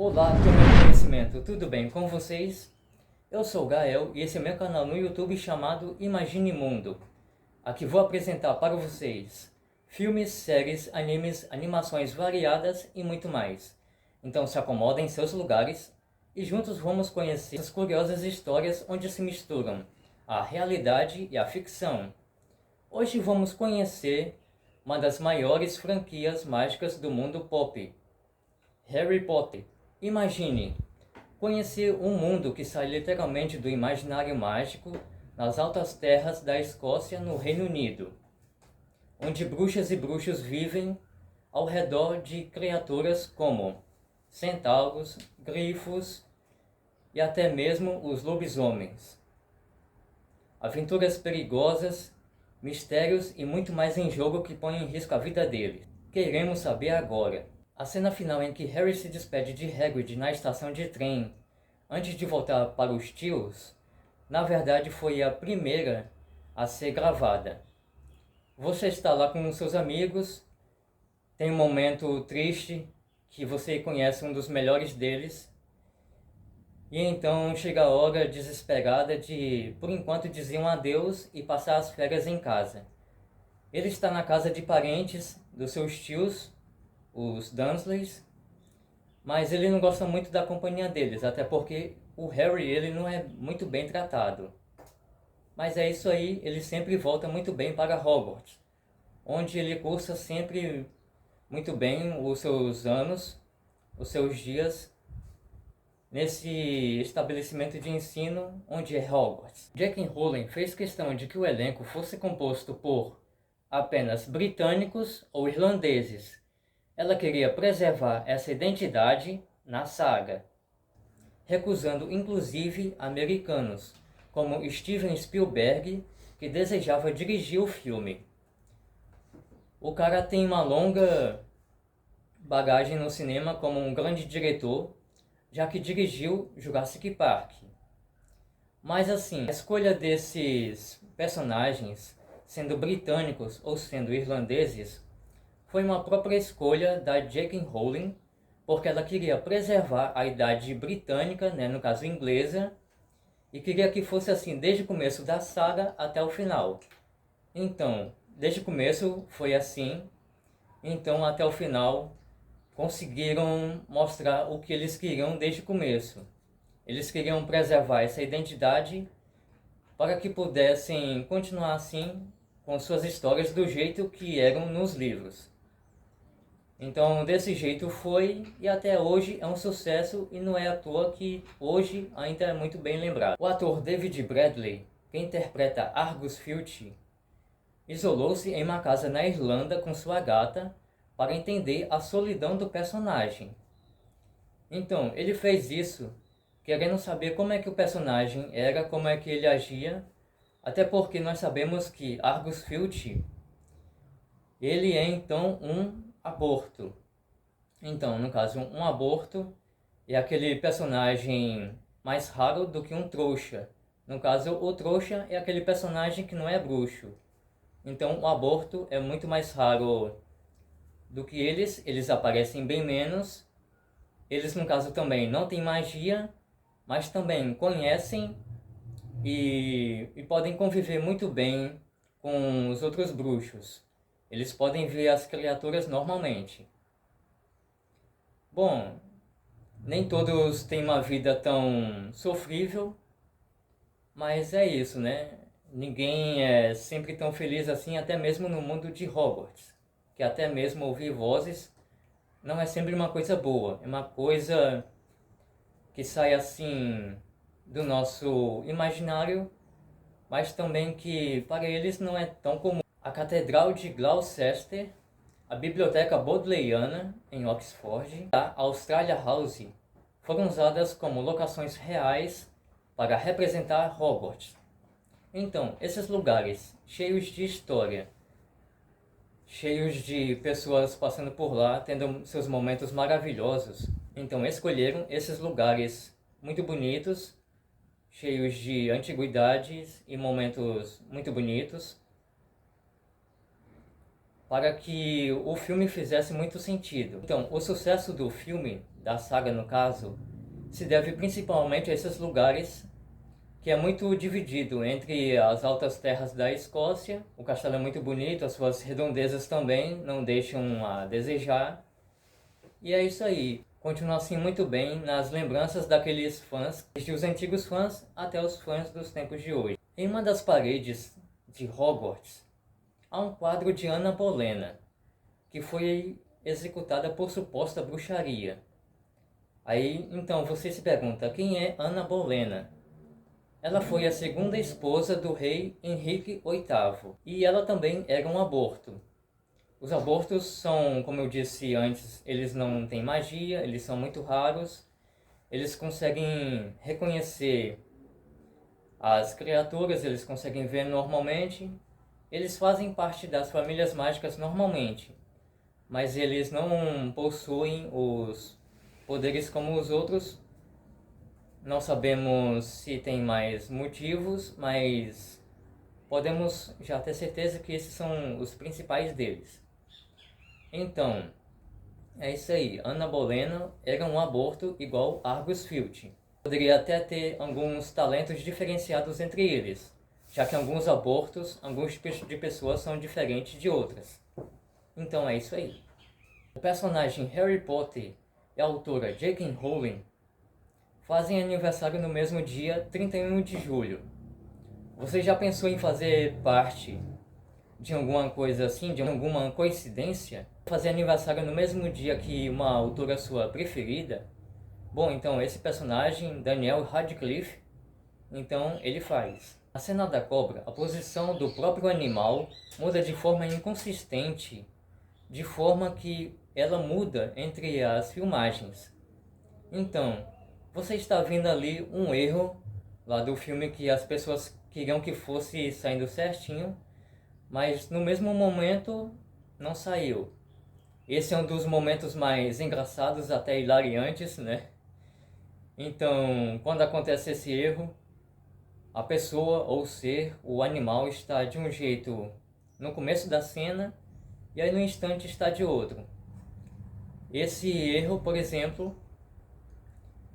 Olá, turma conhecimento, tudo bem com vocês? Eu sou o Gael e esse é meu canal no YouTube chamado Imagine Mundo. Aqui vou apresentar para vocês filmes, séries, animes, animações variadas e muito mais. Então se acomodem em seus lugares e juntos vamos conhecer essas curiosas histórias onde se misturam a realidade e a ficção. Hoje vamos conhecer uma das maiores franquias mágicas do mundo pop, Harry Potter. Imagine conhecer um mundo que sai literalmente do imaginário mágico nas altas terras da Escócia, no Reino Unido, onde bruxas e bruxos vivem ao redor de criaturas como centauros, grifos e até mesmo os lobisomens. Aventuras perigosas, mistérios e muito mais em jogo que põem em risco a vida deles. Queremos saber agora. A cena final em que Harry se despede de Hagrid na estação de trem, antes de voltar para os tios, na verdade foi a primeira a ser gravada. Você está lá com seus amigos, tem um momento triste, que você conhece um dos melhores deles, e então chega a hora desesperada de, por enquanto, dizer um adeus e passar as férias em casa. Ele está na casa de parentes dos seus tios, os Dursleys, mas ele não gosta muito da companhia deles, até porque o Harry ele não é muito bem tratado. Mas é isso aí, ele sempre volta muito bem para Hogwarts, onde ele cursa sempre muito bem os seus anos, os seus dias, nesse estabelecimento de ensino onde é Hogwarts. J.K. Rowling fez questão de que o elenco fosse composto por apenas britânicos ou irlandeses. Ela queria preservar essa identidade na saga, recusando inclusive americanos, como Steven Spielberg, que desejava dirigir o filme. O cara tem uma longa bagagem no cinema como um grande diretor, já que dirigiu Jurassic Park. Mas assim, a escolha desses personagens, sendo britânicos ou sendo irlandeses, foi uma própria escolha da J.K. Rowling, porque ela queria preservar a idade britânica, né, no caso inglesa, e queria que fosse assim desde o começo da saga até o final. Então, desde o começo foi assim, então até o final conseguiram mostrar o que eles queriam desde o começo. Eles queriam preservar essa identidade para que pudessem continuar assim com suas histórias do jeito que eram nos livros. Então, desse jeito foi, e até hoje é um sucesso, e não é à toa que hoje ainda é muito bem lembrado. O ator David Bradley, que interpreta Argus Filch, isolou-se em uma casa na Irlanda com sua gata para entender a solidão do personagem. Então, ele fez isso querendo saber como é que o personagem era, como é que ele agia, até porque nós sabemos que Argus Filch, ele é então um aborto. Então, no caso, um aborto é aquele personagem mais raro do que um trouxa. No caso, o trouxa é aquele personagem que não é bruxo. Então, o aborto é muito mais raro do que eles aparecem bem menos. Eles, no caso, também não têm magia, mas também conhecem e podem conviver muito bem com os outros bruxos. Eles podem ver as criaturas normalmente. Bom, nem todos têm uma vida tão sofrível, mas é isso, né? Ninguém é sempre tão feliz assim, até mesmo no mundo de Hogwarts. Que até mesmo ouvir vozes não é sempre uma coisa boa. É uma coisa que sai assim do nosso imaginário, mas também que para eles não é tão comum. A Catedral de Gloucester, a Biblioteca Bodleiana, em Oxford, a Australia House foram usadas como locações reais para representar Hogwarts. Então, esses lugares cheios de história, cheios de pessoas passando por lá, tendo seus momentos maravilhosos, então escolheram esses lugares muito bonitos, cheios de antiguidades e momentos muito bonitos, para que o filme fizesse muito sentido. Então, o sucesso do filme, da saga no caso, se deve principalmente a esses lugares que é muito dividido entre as altas terras da Escócia. O castelo é muito bonito, as suas redondezas também não deixam a desejar. E é isso aí. Continua assim muito bem nas lembranças daqueles fãs, desde os antigos fãs até os fãs dos tempos de hoje. Em uma das paredes de Hogwarts, há um quadro de Ana Bolena, que foi executada por suposta bruxaria. Aí, então, você se pergunta, quem é Ana Bolena? Ela foi a segunda esposa do rei Henrique VIII, e ela também era um aborto. Os abortos são, como eu disse antes, eles não têm magia, eles são muito raros, eles conseguem reconhecer as criaturas, eles conseguem ver normalmente, eles fazem parte das famílias mágicas normalmente, mas eles não possuem os poderes como os outros. Não sabemos se tem mais motivos, mas podemos já ter certeza que esses são os principais deles. Então, é isso aí. Ana Bolena era um aborto igual Argus Filch. Poderia até ter alguns talentos diferenciados entre eles, já que alguns abortos, alguns tipos de pessoas são diferentes de outras. Então é isso aí. O personagem Harry Potter e a autora J.K. Rowling fazem aniversário no mesmo dia, 31 de julho. Você já pensou em fazer parte de alguma coisa assim, de alguma coincidência? Fazer aniversário no mesmo dia que uma autora sua preferida? Bom, então esse personagem, Daniel Radcliffe, então ele faz. A cena da cobra, a posição do próprio animal muda de forma inconsistente, de forma que ela muda entre as filmagens. Então, você está vendo ali um erro lá do filme que as pessoas queriam que fosse saindo certinho, mas no mesmo momento não saiu. Esse é um dos momentos mais engraçados, até hilariantes, né? Então, quando acontece esse erro, a pessoa ou ser, o animal está de um jeito no começo da cena e aí no instante está de outro. Esse erro, por exemplo,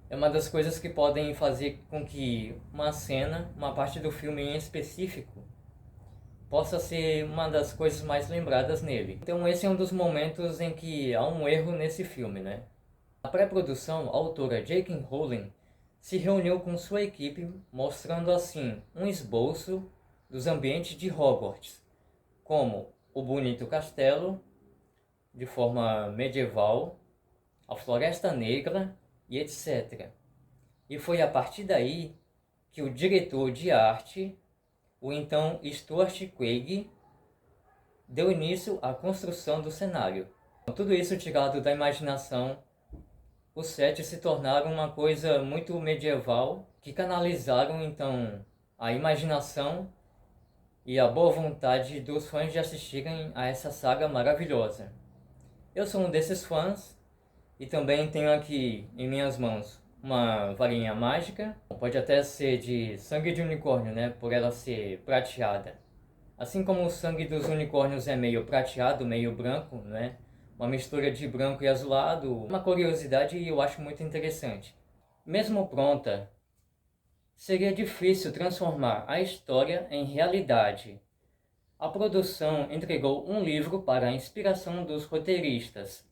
é uma das coisas que podem fazer com que uma cena, uma parte do filme em específico, possa ser uma das coisas mais lembradas nele. Então esse é um dos momentos em que há um erro nesse filme, né? Na pré-produção, a autora J.K. Rowling se reuniu com sua equipe, mostrando assim um esboço dos ambientes de Hogwarts, como o bonito castelo, de forma medieval, a Floresta Negra e etc. E foi a partir daí que o diretor de arte, o então Stuart Craig, deu início à construção do cenário. Com tudo isso tirado da imaginação, os sets se tornaram uma coisa muito medieval, que canalizaram então a imaginação e a boa vontade dos fãs de assistirem a essa saga maravilhosa. Eu sou um desses fãs e também tenho aqui em minhas mãos uma varinha mágica. Pode até ser de sangue de unicórnio, né? Por ela ser prateada. Assim como o sangue dos unicórnios é meio prateado, meio branco, né? Uma mistura de branco e azulado. Uma curiosidade e eu acho muito interessante. Mesmo pronta, seria difícil transformar a história em realidade. A produção entregou um livro para a inspiração dos roteiristas.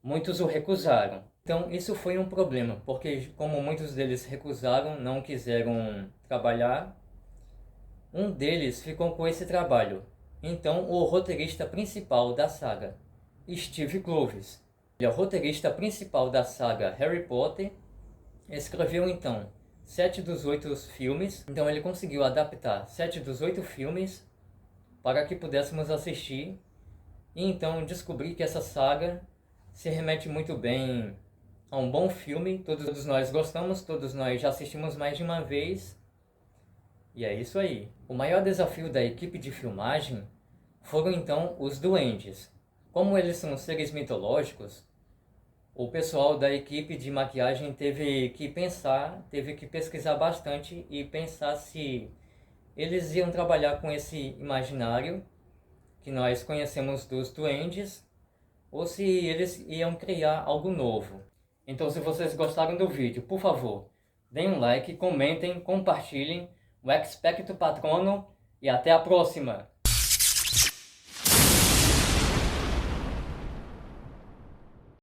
Muitos o recusaram. Então isso foi um problema, porque como muitos deles recusaram, não quiseram trabalhar, um deles ficou com esse trabalho. Então o roteirista principal da saga, Steve Kloves, ele é o roteirista principal da saga Harry Potter, escreveu então 7 dos 8 filmes. Então ele conseguiu adaptar 7 dos 8 filmes para que pudéssemos assistir e então descobri que essa saga se remete muito bem a um bom filme. Todos nós gostamos, todos nós já assistimos mais de uma vez. E é isso aí. O maior desafio da equipe de filmagem foram então os duendes. Como eles são seres mitológicos, o pessoal da equipe de maquiagem teve que pensar, teve que pesquisar bastante e pensar se eles iam trabalhar com esse imaginário que nós conhecemos dos duendes ou se eles iam criar algo novo. Então, se vocês gostaram do vídeo, por favor, deem um like, comentem, compartilhem o Expecto Patrono e até a próxima!